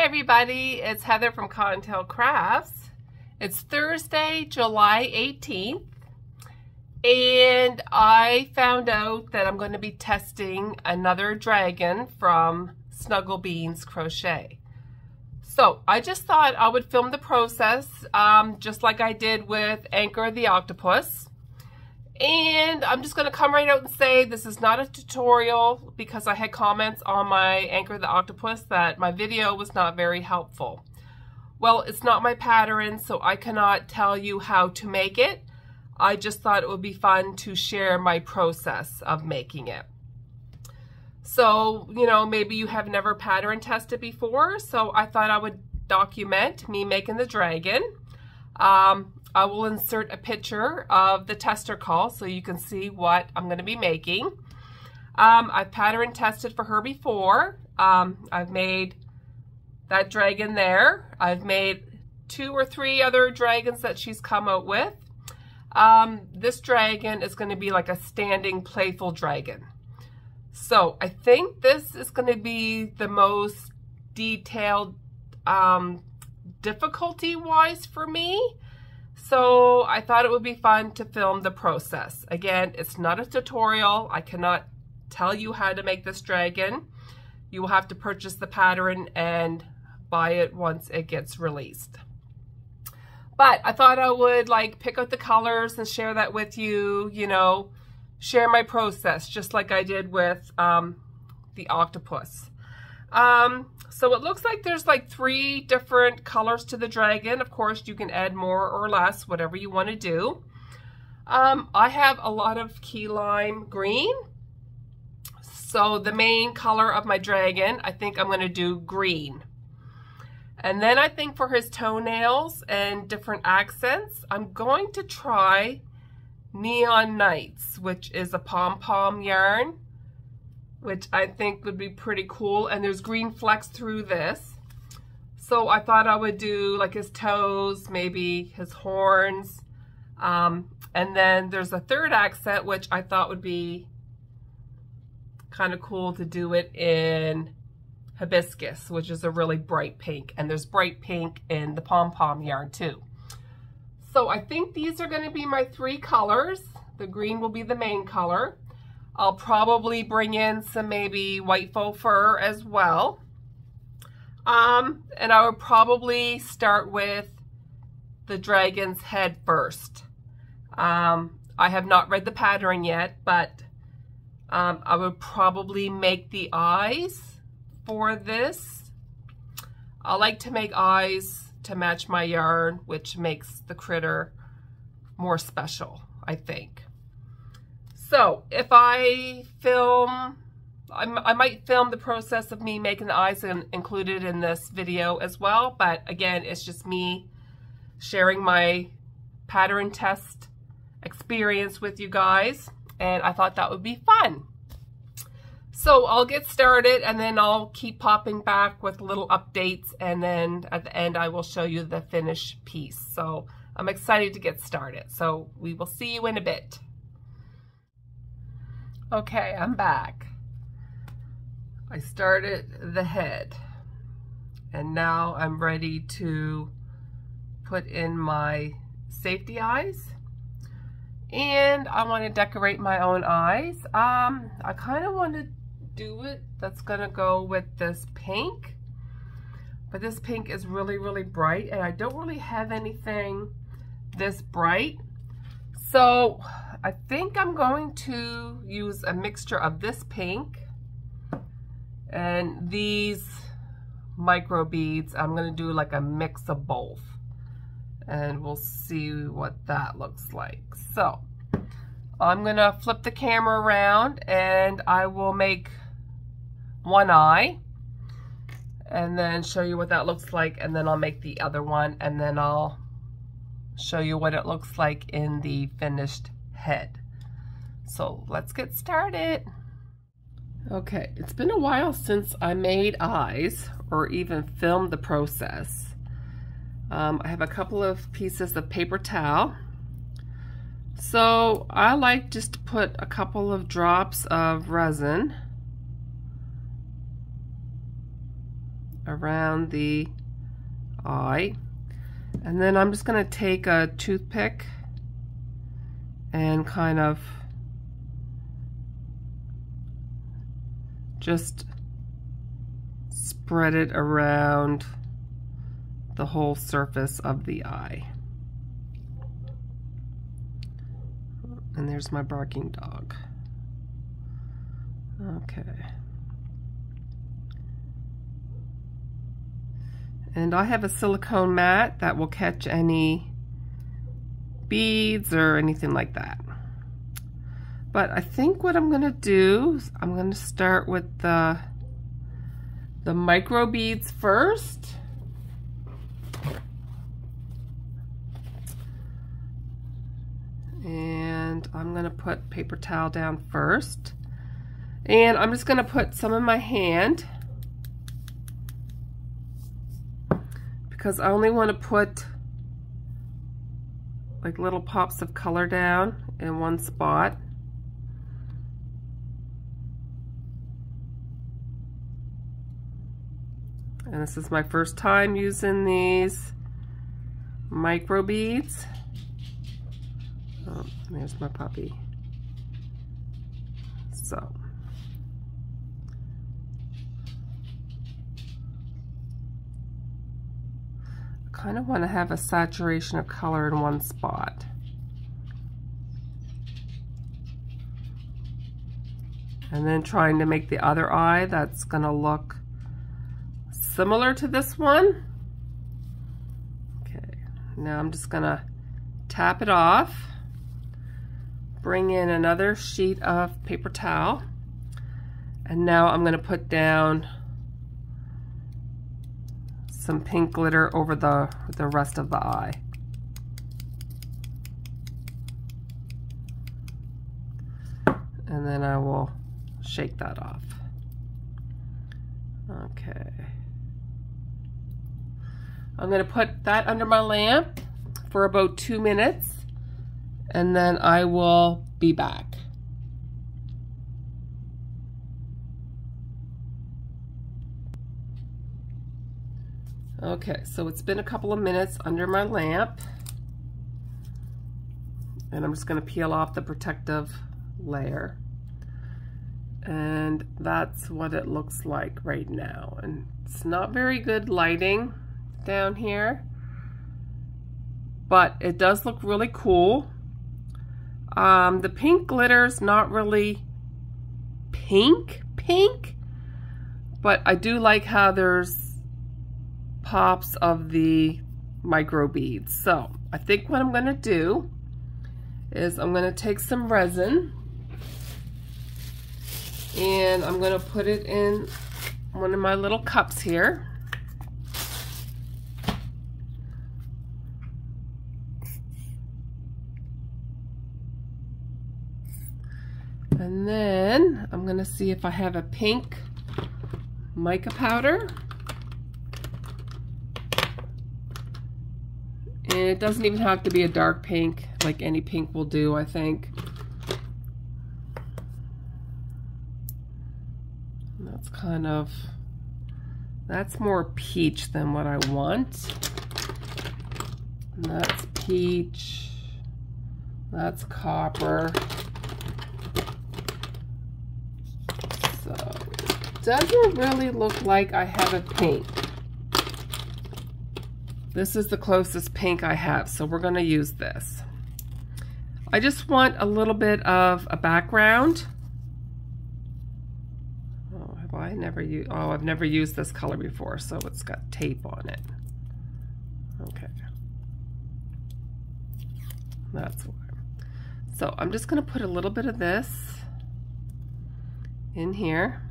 everybody, it's Heather from Cottontail Crafts. It's Thursday, July 18th, and I found out that I'm going to be testing another dragon from snugglebeanscrochet. So I just thought I would film the process just like I did with Anchor the Octopus. And I'm just going to come right out and say this is not a tutorial because I had comments on my Anchor the Octopus that my video was not very helpful. Well, it's not my pattern, so I cannot tell you how to make it. I just thought it would be fun to share my process of making it. So, you know, maybe you have never pattern tested before, so I thought I would document me making the dragon. I will insert a picture of the tester call so you can see what I'm going to be making. I've pattern tested for her before. I've made that dragon there. I've made 2 or 3 other dragons that she's come out with. This dragon is going to be like a standing playful dragon. So I think this is going to be the most detailed difficulty-wise for me. So I thought it would be fun to film the process. Again, it's not a tutorial. I cannot tell you how to make this dragon. You will have to purchase the pattern and buy it once it gets released. But I thought I would like pick out the colors and share that with you, you know, share my process just like I did with the octopus. So it looks like there's like 3 different colors to the dragon. Of course, you can add more or less, whatever you want to do. I have a lot of key lime green. So the main color of my dragon, I think I'm going to do green. And then I think for his toenails and different accents, I'm going to try Neon Nights, which is a pom-pom yarn, which I think would be pretty cool. And there's green flecks through this. So I thought I would do like his toes, maybe his horns. And then there's a third accent, which I thought would be kind of cool to do it in hibiscus, which is a really bright pink. And there's bright pink in the pom-pom yarn too. So I think these are going to be my 3 colors. The green will be the main color. I'll probably bring in some maybe white faux fur as well. And I would probably start with the dragon's head first. I have not read the pattern yet, but I would probably make the eyes for this. I like to make eyes to match my yarn, which makes the critter more special, I think. So if I film, I might film the process of me making the eyes and include it in this video as well. But again, it's just me sharing my pattern test experience with you guys. And I thought that would be fun. So I'll get started and then I'll keep popping back with little updates. And then at the end, I will show you the finished piece. So I'm excited to get started. So we will see you in a bit. Okay, I'm back. I started the head and now I'm ready to put in my safety eyes, and I want to decorate my own eyes. I kind of want to do it that's gonna go with this pink, but this pink is really bright and I don't really have anything this bright. So I think I'm going to use a mixture of this pink and these micro beads. I'm going to do like a mix of both and we'll see what that looks like. So I'm going to flip the camera around and I will make one eye and then show you what that looks like, and then I'll make the other one and then I'll show you what it looks like in the finished head. So let's get started. Okay, it's been a while since I made eyes or even filmed the process. I have a couple of pieces of paper towel. So I like just to put a couple of drops of resin around the eye. And then I'm just going to take a toothpick and kind of just spread it around the whole surface of the eye. And there's my barking dog. Okay. And I have a silicone mat that will catch any beads or anything like that. But I think what I'm going to do is I'm going to start with the micro beads first. And I'm going to put paper towel down first. And I'm just going to put some in my hand, because I only want to put like little pops of color down in one spot. And this is my first time using these micro beads. Oh, there's my puppy. So. I kind of want to have a saturation of color in one spot. And then trying to make the other eye that's going to look similar to this one. Okay, now I'm just going to tap it off. Bring in another sheet of paper towel, and now I'm going to put down some pink glitter over the rest of the eye. And then I will shake that off. Okay. I'm going to put that under my lamp for about 2 minutes, and then I will be back. Okay, so it's been a couple of minutes under my lamp, and I'm just going to peel off the protective layer. And that's what it looks like right now. And it's not very good lighting down here, but it does look really cool. The pink glitter's not really pink, but I do like how there's pops of the micro beads. So I think what I'm going to do is I'm going to take some resin and I'm going to put it in one of my little cups here. And then I'm going to see if I have a pink mica powder. And it doesn't even have to be a dark pink, like any pink will do, I think. That's more peach than what I want. And that's peach. That's copper. So it doesn't really look like I have a pink. This is the closest pink I have, so we're going to use this. I just want a little bit of a background. I've never used this color before, so it's got tape on it. Okay. That's why. So I'm just going to put a little bit of this in here.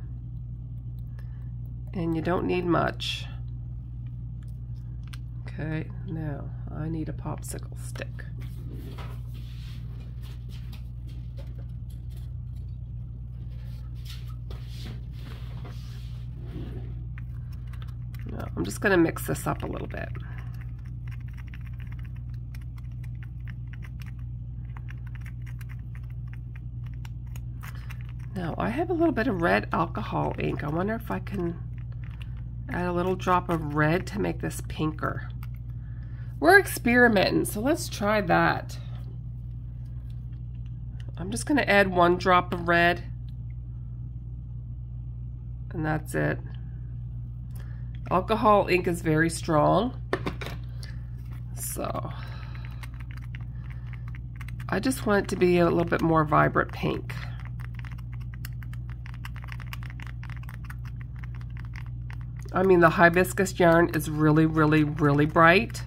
And you don't need much. Okay, now I need a popsicle stick. Now, I'm just going to mix this up a little bit. Now I have a little bit of red alcohol ink. I wonder if I can Add a little drop of red to make this pinker. We're experimenting, so let's try that. I'm just going to add 1 drop of red, and that's it. Alcohol ink is very strong, so I just want it to be a little bit more vibrant pink. I mean, the hibiscus yarn is really, really, really bright.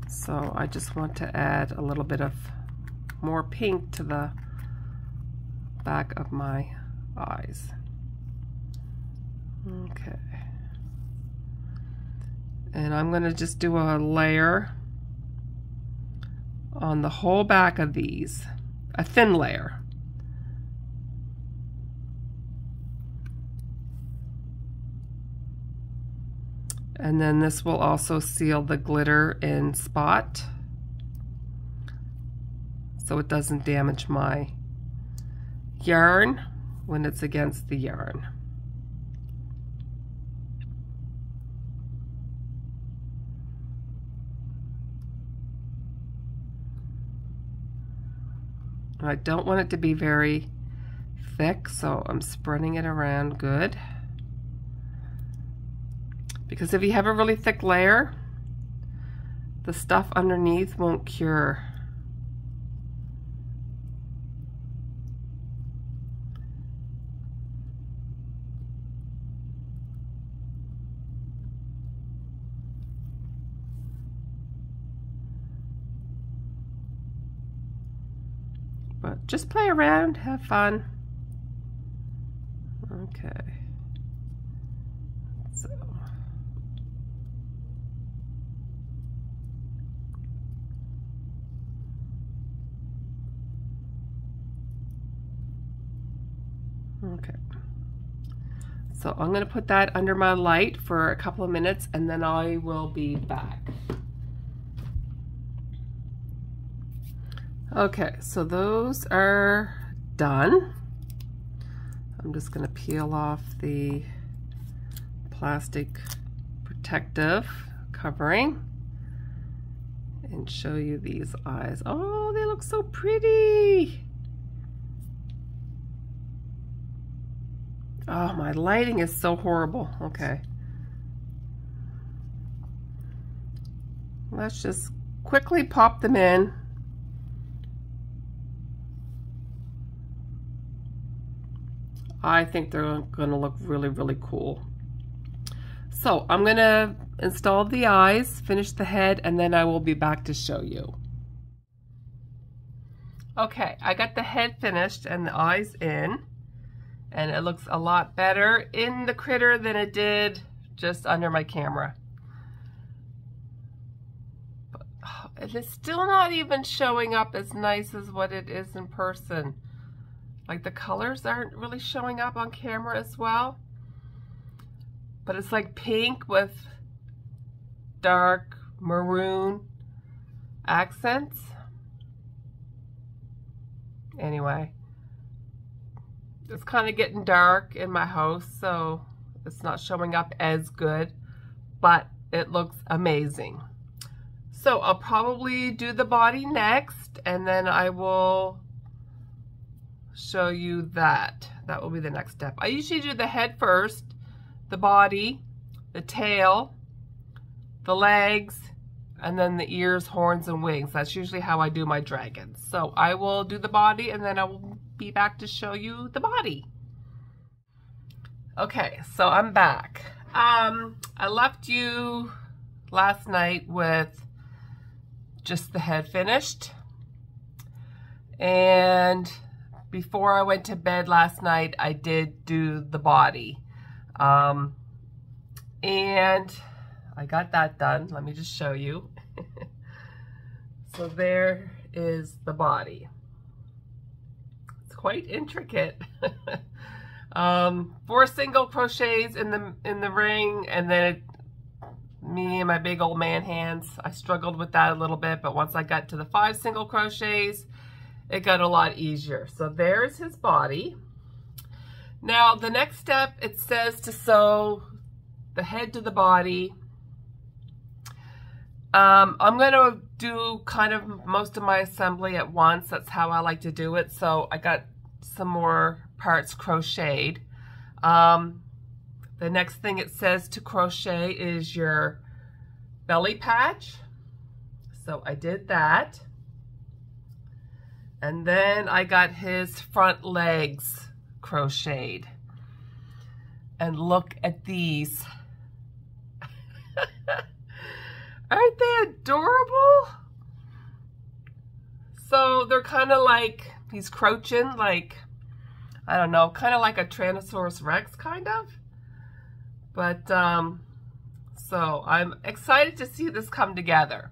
So I just want to add a little bit of more pink to the back of my eyes. Okay. And I'm going to just do a layer on the whole back of these, a thin layer. And then this will also seal the glitter in spot so it doesn't damage my yarn when it's against the yarn. I don't want it to be very thick, so I'm spreading it around good. Because if you have a really thick layer, the stuff underneath won't cure. But just play around, have fun. Okay. So. Okay. So I'm going to put that under my light for a couple of minutes and then I will be back. Okay, so those are done. I'm just going to peel off the plastic protective covering and show you these eyes. Oh, they look so pretty. Oh, my lighting is so horrible. Okay. Let's just quickly pop them in. I think they're gonna look really, really cool. So I'm gonna install the eyes, finish the head, and then I will be back to show you. Okay, I got the head finished and the eyes in, and it looks a lot better in the critter than it did just under my camera. But it's still not even showing up as nice as what it is in person. Like the colors aren't really showing up on camera as well. But it's like pink with dark maroon accents. Anyway, it's kind of getting dark in my house, so it's not showing up as good, but it looks amazing. So I'll probably do the body next, and then I will show you that. That will be the next step. I usually do the head first, the body, the tail, the legs, and then the ears, horns, and wings. That's usually how I do my dragons. So I will do the body and then I will be back to show you the body. Okay, so I'm back. I left you last night with just the head finished. And before I went to bed last night, I did do the body. And I got that done. Let me just show you. So there is the body. It's quite intricate. 4 single crochets in the ring, and then me and my big old man hands. I struggled with that a little bit, but once I got to the 5 single crochets, it got a lot easier. So there's his body. Now the next step, it says to sew the head to the body. I'm going to do kind of most of my assembly at once. That's how I like to do it. So I got some more parts crocheted. The next thing it says to crochet is your belly patch. So I did that. And then I got his front legs crocheted. And look at these. Aren't they adorable? So they're kind of like, he's crouching like, I don't know, kind of like a Tyrannosaurus Rex kind of. But, so I'm excited to see this come together,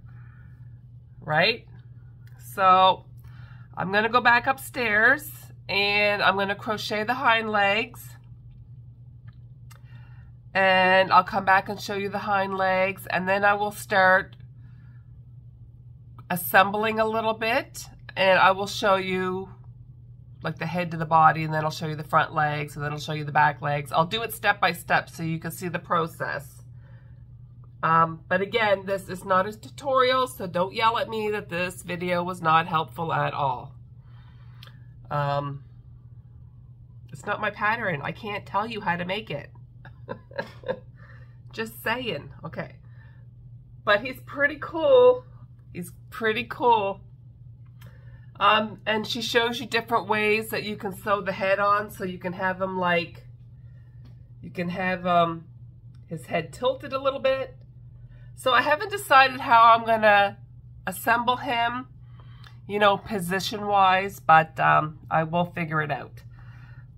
right? So I'm going to go back upstairs and I'm going to crochet the hind legs. And I'll come back and show you the hind legs, and then I will start assembling a little bit, and I will show you like the head to the body, and then I'll show you the front legs, and then I'll show you the back legs. I'll do it step by step so you can see the process. But again, this is not a tutorial, so don't yell at me that this video was not helpful at all. It's not my pattern. I can't tell you how to make it. Just saying. Okay, but he's pretty cool. He's pretty cool. And she shows you different ways that you can sew the head on, so you can have him like, you can have his head tilted a little bit. So I haven't decided how I'm gonna assemble him, you know, position wise, but I will figure it out.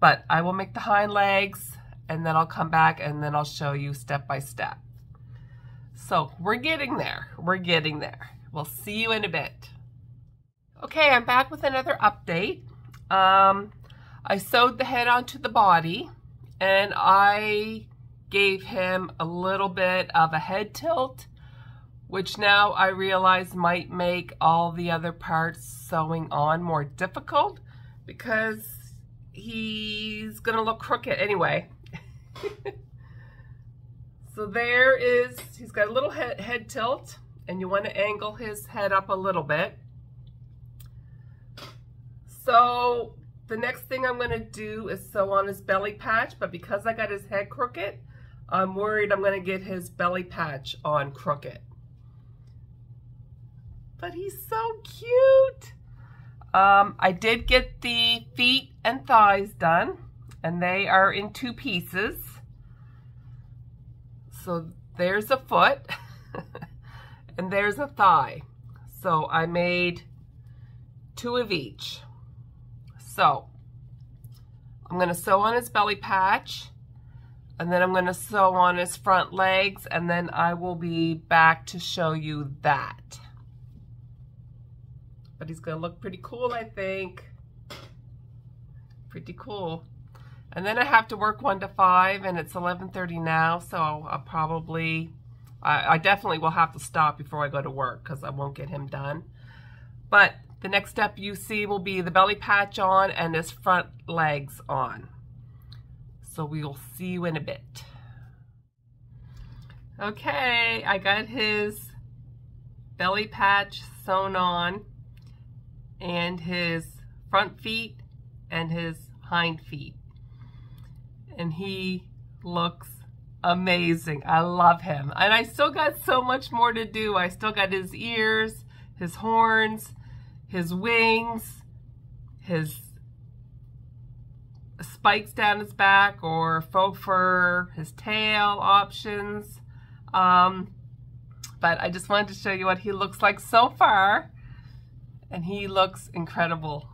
But I will make the hind legs, and then I'll come back and then I'll show you step by step. So we're getting there. We're getting there. We'll see you in a bit. Okay, I'm back with another update. I sewed the head onto the body, and I gave him a little bit of a head tilt, which now I realize might make all the other parts sewing on more difficult because he's gonna look crooked anyway. So there is, he's got a little head tilt, and you want to angle his head up a little bit. So the next thing I'm going to do is sew on his belly patch, but because I got his head crooked, I'm worried I'm going to get his belly patch on crooked. But he's so cute. I did get the feet and thighs done, and they are in 2 pieces. So there's a foot and there's a thigh. So I made 2 of each. So I'm going to sew on his belly patch, and then I'm going to sew on his front legs, and then I will be back to show you that. But he's going to look pretty cool, I think. Pretty cool. And then I have to work 1 to 5, and it's 11:30 now, so I'll probably, I definitely will have to stop before I go to work because I won't get him done. But the next step you see will be the belly patch on and his front legs on. So we will see you in a bit. Okay, I got his belly patch sewn on, and his front feet and his hind feet. And he looks amazing. I love him. And I still got so much more to do. I still got his ears, his horns, his wings, his spikes down his back or faux fur, his tail options. But I just wanted to show you what he looks like so far. And he looks incredible.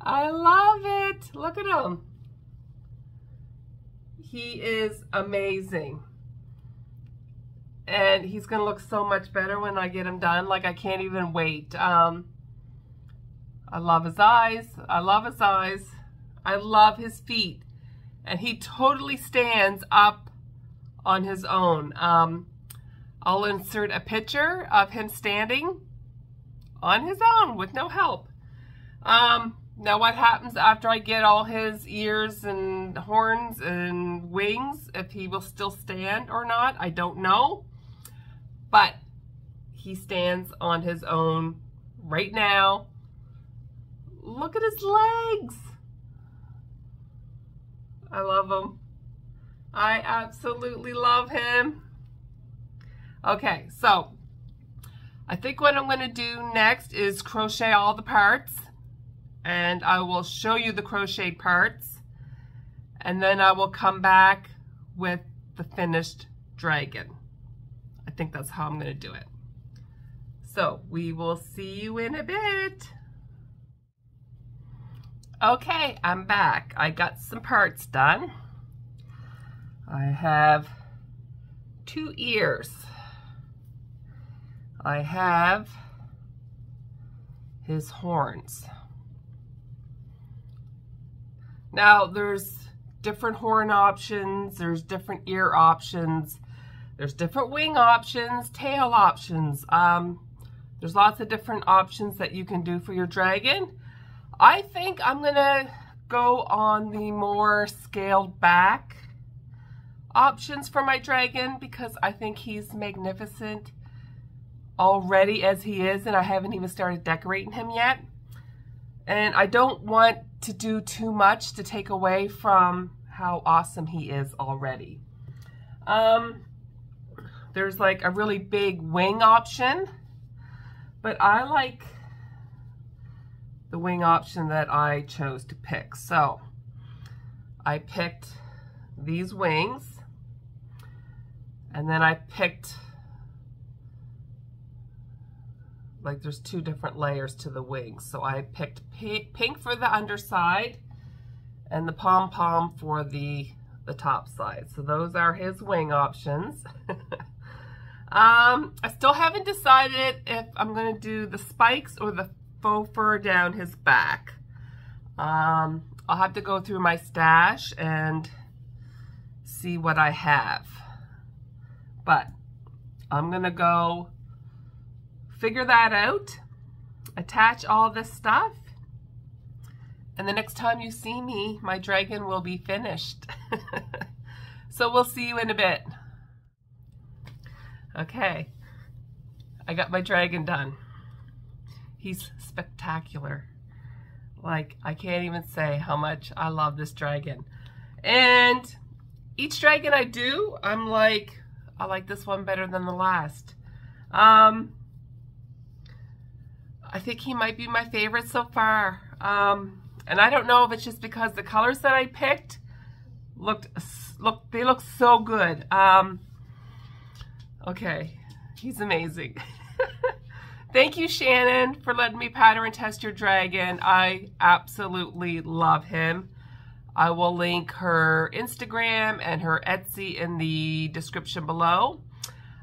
I love it. Look at him. He is amazing. And he's going to look so much better when I get him done. Like, I can't even wait. I love his eyes. I love his eyes. I love his feet. And he totally stands up on his own. I'll insert a picture of him standing on his own with no help. Now what happens after I get all his ears and horns and wings, if he will still stand or not, I don't know. But he stands on his own right now. Look at his legs. I love him. I absolutely love him. Okay, so I think what I'm going to do next is crochet all the parts, and I will show you the crochet parts, and then I will come back with the finished dragon. I think that's how I'm going to do it. So we will see you in a bit. Okay, I'm back. I got some parts done. I have 2 ears. I have his horns. Now there's different horn options, there's different ear options, there's different wing options, tail options. There's lots of different options that you can do for your dragon. I think I'm gonna go on the more scaled back options for my dragon because I think he's magnificent already as he is, and I haven't even started decorating him yet. And I don't want to do too much to take away from how awesome he is already. There's like a really big wing option, but I like the wing option that I chose to pick. So I picked these wings, and then I picked, like there's 2 different layers to the wings. So I picked pink for the underside and the pom-pom for the top side. So those are his wing options. I still haven't decided if I'm going to do the spikes or the faux fur down his back. I'll have to go through my stash and see what I have. But I'm going to go figure that out, attach all this stuff, and the next time you see me, my dragon will be finished. So we'll see you in a bit. Okay, I got my dragon done. He's spectacular. Like, I can't even say how much I love this dragon. And each dragon I do, I'm like, I like this one better than the last. I think he might be my favorite so far. And I don't know if it's just because the colors that I picked they look so good. Okay, he's amazing. Thank you, Shannon, for letting me pattern test your dragon. I absolutely love him. I will link her Instagram and her Etsy in the description below.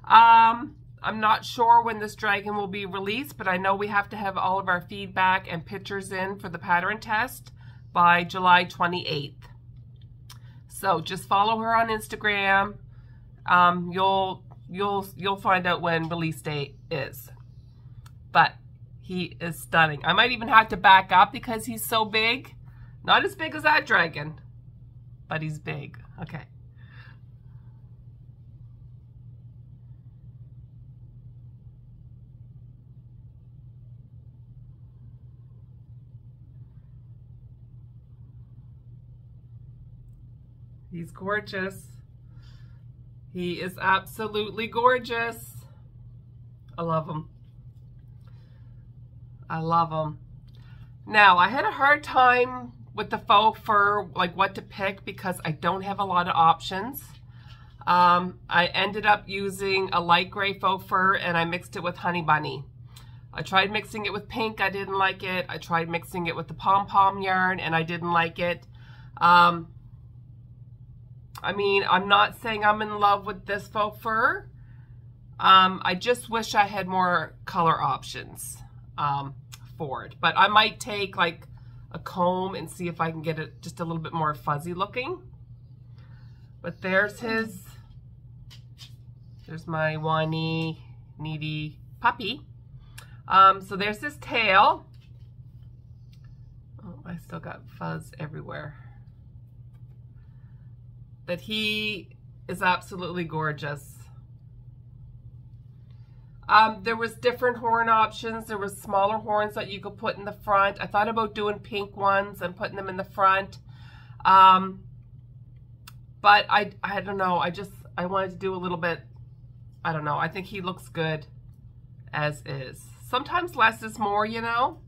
I'm not sure when this dragon will be released, but I know we have to have all of our feedback and pictures in for the pattern test by July 28th. So just follow her on Instagram. You'll find out when release date is. But he is stunning. I might even have to back up because he's so big. Not as big as that dragon, but he's big. Okay. He's gorgeous. He is absolutely gorgeous. I love him. I love him. Now, I had a hard time with the faux fur, like what to pick, because I don't have a lot of options. I ended up using a light gray faux fur and I mixed it with Honey Bunny. I tried mixing it with pink, I didn't like it. I tried mixing it with the pom-pom yarn and I didn't like it. I mean, I'm not saying I'm in love with this faux fur. I just wish I had more color options for it. But I might take like a comb and see if I can get it just a little bit more fuzzy looking. But there's my whiny, needy puppy. So there's his tail. Oh, I I still got fuzz everywhere. But he is absolutely gorgeous. There was different horn options. There was smaller horns that you could put in the front. I thought about doing pink ones and putting them in the front. But I don't know. I wanted to do a little bit, I don't know. I think he looks good as is. Sometimes less is more, you know.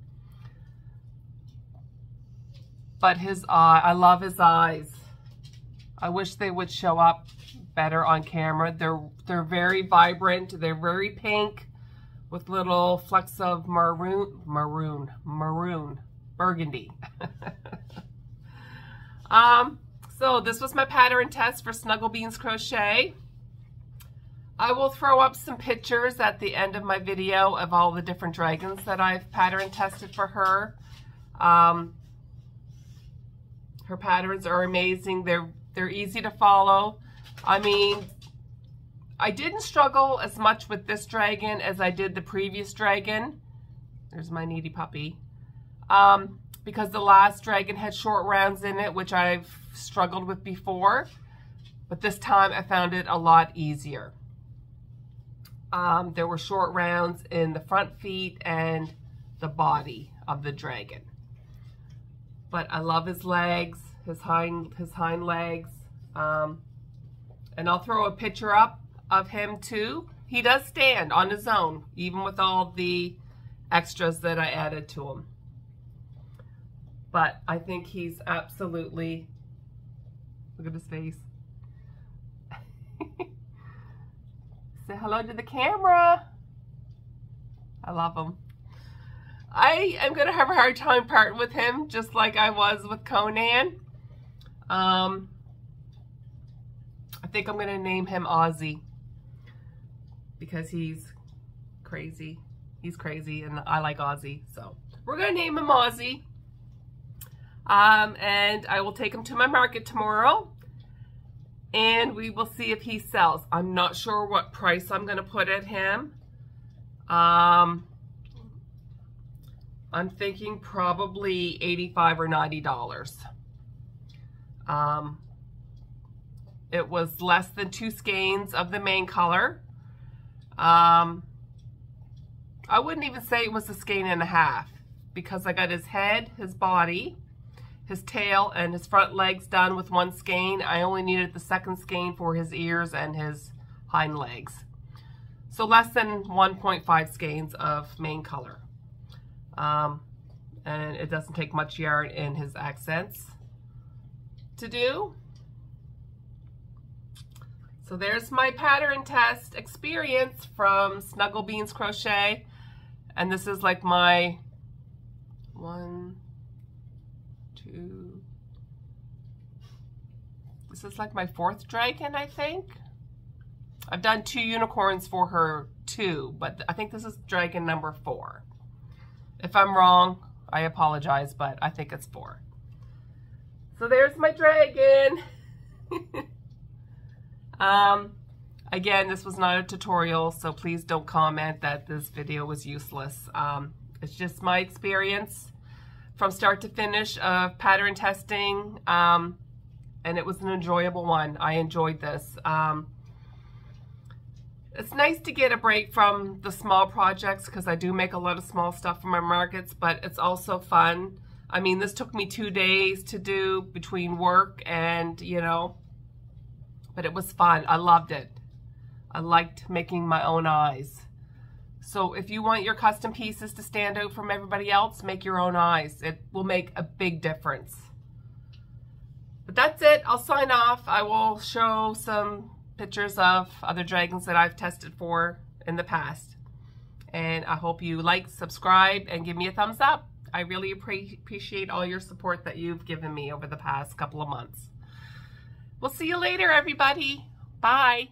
But his eye, I love his eyes. I wish they would show up better on camera. They're very vibrant. They're very pink with little flecks of maroon, burgundy. So this was my pattern test for Snuggle Beans Crochet. I will throw up some pictures at the end of my video of all the different dragons that I've pattern tested for her. Her patterns are amazing. They're easy to follow. I mean, I didn't struggle as much with this dragon as I did the previous dragon. There's my needy puppy. Because the last dragon had short rounds in it, which I've struggled with before. But this time I found it a lot easier. There were short rounds in the front feet and the body of the dragon. But I love his legs, his hind legs. And I'll throw a picture up of him too. He does stand on his own, even with all the extras that I added to him. But I think he's absolutely, look at his face. Say hello to the camera. I love him. I am going to have a hard time parting with him, just like I was with Conan. I think I'm going to name him Ozzy because he's crazy. He's crazy and I like Ozzy. So we're going to name him Ozzy. And I will take him to my market tomorrow and we will see if he sells. I'm not sure what price I'm going to put at him. I'm thinking probably $85 or $90. It was less than 2 skeins of the main color. I wouldn't even say it was a skein and a half because I got his head, his body, his tail, and his front legs done with 1 skein. I only needed the 2nd skein for his ears and his hind legs. So less than 1.5 skeins of main color. And it doesn't take much yarn in his accents to do. So there's my pattern test experience from Snuggle Beans Crochet. And this is like my 1, 2, this is like my 4th dragon, I think. I've done 2 unicorns for her too, but I think this is dragon number 4. If I'm wrong, I apologize, but I think it's 4. So there's my dragon. Again, this was not a tutorial, so please don't comment that this video was useless. It's just my experience from start to finish of pattern testing, and it was an enjoyable one. I enjoyed this. It's nice to get a break from the small projects because I do make a lot of small stuff for my markets, but it's also fun. I mean, this took me 2 days to do between work and, you know, but it was fun. I loved it. I liked making my own eyes. So if you want your custom pieces to stand out from everybody else, make your own eyes. It will make a big difference. But that's it. I'll sign off. I will show some pictures of other dragons that I've tested for in the past. And I hope you like, subscribe, and give me a thumbs up. I really appreciate all your support that you've given me over the past couple of months. We'll see you later, everybody. Bye.